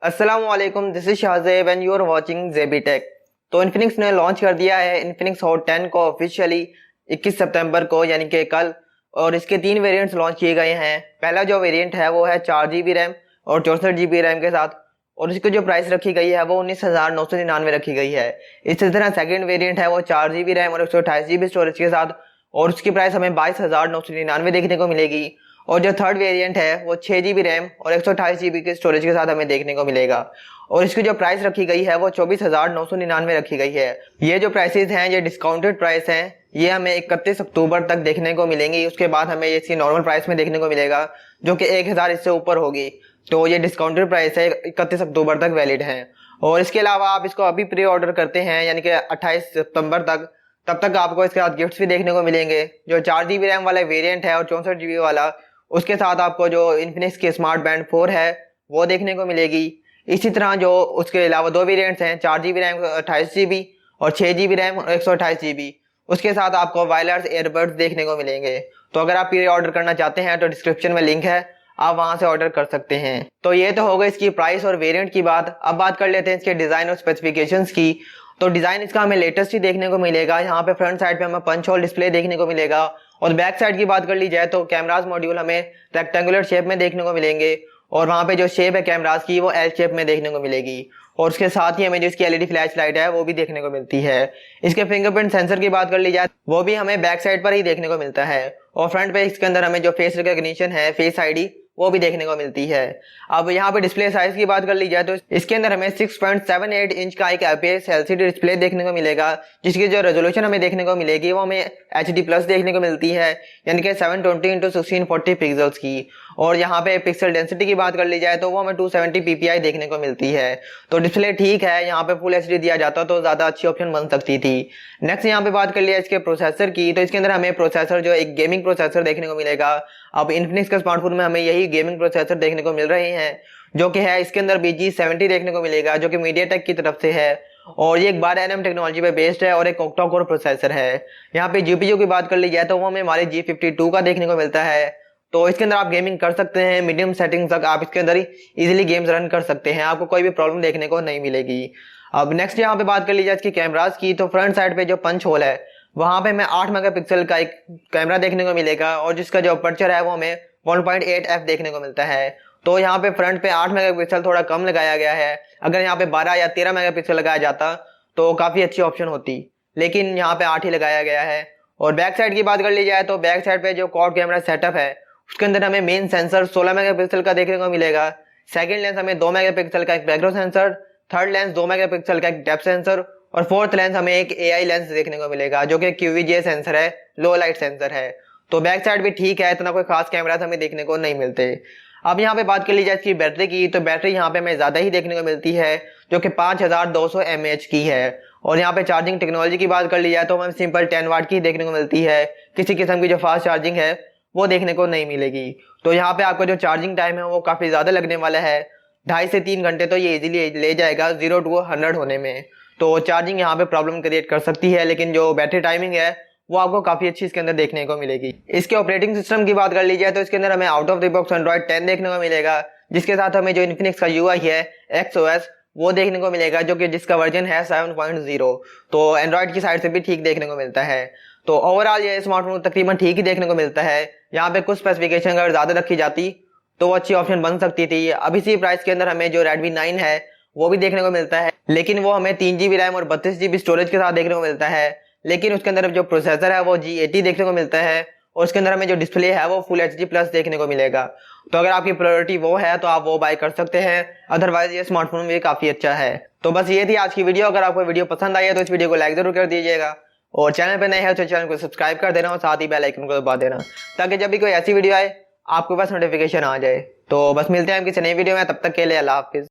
अस्सलामुअलैकुम, this is Shahzeb and you are watching Zebi tech. तो Infinix ने लॉन्च कर दिया है इन्फिनिक्स हॉट 10 को ऑफिशियली 21 सितंबर को, यानी कि कल। और इसके 3 वेरिएंट्स लॉन्च किए गए हैं। पहला जो वेरिएंट है वो है 4 GB रैम और 64 GB रैम के साथ, और इसकी जो प्राइस रखी गई है वो 19,999 रखी गई है। इसी तरह सेकंड वेरिएंट है वो 4 GB रैम और 128 GB स्टोरेज के साथ, और उसकी प्राइस हमें 22,999 देखने को मिलेगी। और जो थर्ड वेरिएंट है वो 6 GB रैम और 128 GB के स्टोरेज के साथ हमें देखने को मिलेगा, और इसकी जो प्राइस रखी गई है वो 24,999 रखी गई है। ये जो प्राइसेस हैं ये डिस्काउंटेड प्राइस हैं, ये हमें 31 अक्टूबर तक देखने को मिलेंगी। उसके बाद हमें इसकी नॉर्मल प्राइस में देखने को मिलेगा जो कि 1,000 इससे ऊपर होगी। तो ये डिस्काउंटेड प्राइस है, 31 अक्टूबर तक वैलिड है। और इसके अलावा आप इसको अभी प्री ऑर्डर करते हैं यानी कि 28 सितंबर तक, तब तक आपको इसके साथ गिफ्ट्स भी देखने को मिलेंगे। जो 4 GB रैम वाला वेरिएंट है और 64 GB वाला, उसके साथ आपको जो इन्फिनिक्स की स्मार्ट बैंड 4 है वो देखने को मिलेगी। इसी तरह जो उसके अलावा 2 वेरिएंट्स हैं 4 GB रैम 28 GB और 6 GB रैम और 128 GB, उसके साथ आपको वायरलेस एयरबड्स देखने को मिलेंगे। तो अगर आप प्री ऑर्डर करना चाहते हैं तो डिस्क्रिप्शन में लिंक है, आप वहां से ऑर्डर कर सकते हैं। तो ये तो हो गई इसकी प्राइस और वेरिएंट की बात। अब बात कर लेते हैं इसके डिजाइन और स्पेसिफिकेशंस की। तो डिजाइन इसका हमें लेटेस्ट ही देखने को मिलेगा। यहाँ पे फ्रंट साइड पे हमें पंच होल डिस्प्ले देखने को मिलेगा, और बैक साइड की बात कर ली जाए तो कैमरास मॉड्यूल हमें रेक्टेंगुलर शेप में देखने को मिलेंगे, और वहां पे जो शेप है कैमरास की वो एल शेप में देखने को मिलेगी। और उसके साथ ही हमें जो इसकी एलईडी फ्लैश लाइट है वो भी देखने को मिलती है। इसके फिंगरप्रिंट सेंसर की बात कर ली जाए वो भी हमें बैक साइड पर ही देखने को मिलता है, और फ्रंट पे इसके अंदर हमें जो फेस रिकॉग्निशन है, फेस आईडी, वो भी देखने को मिलती है। अब यहाँ पे डिस्प्ले साइज की बात कर ली जाए तो इसके अंदर हमें 6.78 इंच का एक IPS LCD डिस्प्ले देखने को मिलेगा, जिसकी जो रेजोल्यूशन हमें देखने को मिलेगी वो हमें HD+ देखने को मिलती है, यानी कि 720x1640 पिक्सल्स की। और यहाँ पे पिक्सल डेंसिटी की बात कर ली जाए तो वो हमें 270 ppi देखने को मिलती है। तो डिस्प्ले ठीक है, यहाँ पे फुल HD दिया जाता तो ज्यादा अच्छी ऑप्शन बन सकती थी। नेक्स्ट यहाँ पे बात कर लिया इसके प्रोसेसर की, तो इसके अंदर हमें प्रोसेसर जो एक गेमिंग प्रोसेसर देखने को मिलेगा। अब इन्फिनिक्स के स्मार्टफोन में हमें यही गेमिंग प्रोसेसर देखने को मिल रहे हैं, जो कि है इसके अंदर BG70 देखने को मिलेगा, जो कि मीडियाटेक की तरफ से है, और ये एक 12nm टेक्नोलॉजी पे बेस्ड है और एक ऑक्टा कोर प्रोसेसर है। यहाँ पे GPU की बात कर ली जाए तो वो हमें हमारे G52 का देखने को मिलता है। तो इसके अंदर आप गेमिंग कर सकते हैं, मीडियम सेटिंग तक आप इसके अंदर ही इजीली गेम्स रन कर सकते हैं, आपको कोई भी प्रॉब्लम देखने को नहीं मिलेगी। अब नेक्स्ट यहाँ पे बात कर ली जाए इसकी कैमरास की, तो फ्रंट साइड पे जो पंच होल है वहां पे हमें 8 मेगापिक्सल का एक कैमरा देखने को मिलेगा, और जिसका जो अपर्चर है वो हमें 1.8f देखने को मिलता है। तो यहाँ पे फ्रंट पे 8 मेगापिक्सल थोड़ा कम लगाया गया है। अगर यहाँ पे 12 या 13 मेगापिक्सल लगाया जाता तो काफी अच्छी ऑप्शन होती, लेकिन यहाँ पे 8 ही लगाया गया है। और बैक साइड की बात कर ली जाए तो बैक साइड पे जो क्वाड कैमरा सेटअप है उसके अंदर हमें मेन सेंसर 16 मेगापिक्सल का देखने को मिलेगा। सेकंड लेंस हमें 2 मेगापिक्सल का एक macro sensor, third lens 2 megapixel का एक डेप्थ सेंसर, और फोर्थ लेंस हमें एक AI लेंस देखने को मिलेगा जो कि QVGA सेंसर है, लो लाइट सेंसर है। तो बैक साइड भी ठीक है, इतना कोई खास कैमरास हमें देखने को नहीं मिलते। अब यहाँ पे बात कर ली जाए इसकी बैटरी की, तो बैटरी यहाँ पे हमें ज्यादा ही देखने को मिलती है जो कि 5200 mAh की है। और यहाँ पे चार्जिंग टेक्नोलॉजी की बात कर ली जाए तो हमें सिंपल 10 वाट की देखने को मिलती है, किसी किस्म की जो फास्ट चार्जिंग है वो देखने को नहीं मिलेगी। तो यहाँ पे आपका जो चार्जिंग टाइम है वो काफी ज्यादा लगने वाला है, 2.5 से 3 घंटे तो ये इजीली ले जाएगा 0 to 100 होने में। तो चार्जिंग यहाँ पे प्रॉब्लम क्रिएट कर सकती है, लेकिन जो बैटरी टाइमिंग है वो आपको काफी अच्छी इसके अंदर देखने को मिलेगी। इसके ऑपरेटिंग सिस्टम की बात कर ली जाए तो इसके अंदर हमें out of the box Android 10 देखने को मिलेगा, जिसके साथ हमें जो इन्फिनिक्स का UI है XOS वो देखने को मिलेगा, जो कि जिसका वर्जन है 7.0। तो एंड्रॉइड की साइड से भी ठीक देखने को मिलता है। तो ओवरऑल ये स्मार्टफोन तकरीबन ठीक ही देखने को मिलता है। यहाँ पे कुछ स्पेसिफिकेशन अगर ज्यादा रखी जाती तो वो अच्छी ऑप्शन बन सकती थी। अब इसी प्राइस के अंदर हमें जो Redmi 9 है वो भी देखने को मिलता है, लेकिन वो हमें 3 GB रैम और 32 GB स्टोरेज के साथ देखने को मिलता है। लेकिन उसके अंदर जो प्रोसेसर है वो G80 देखने को मिलता है, और उसके अंदर हमें जो डिस्प्ले है वो फुल HD+ देखने को मिलेगा। तो अगर आपकी प्रायोरिटी वो है तो आप वो बाय कर सकते हैं, अदरवाइज ये स्मार्टफोन भी काफी अच्छा है। तो बस ये थी आज की वीडियो। अगर आपको वीडियो पसंद आई है तो इस वीडियो को लाइक जरूर कर दीजिएगा, और चैनल पे नए हैं तो चैनल को सब्सक्राइब कर देना, और साथ ही बेल आइकन को दबा देना, ताकि जब भी कोई ऐसी वीडियो आए आपके पास नोटिफिकेशन आ जाए। तो बस मिलते हैं हम किसी नई वीडियो में, तब तक के लिए अल्लाह हाफिज।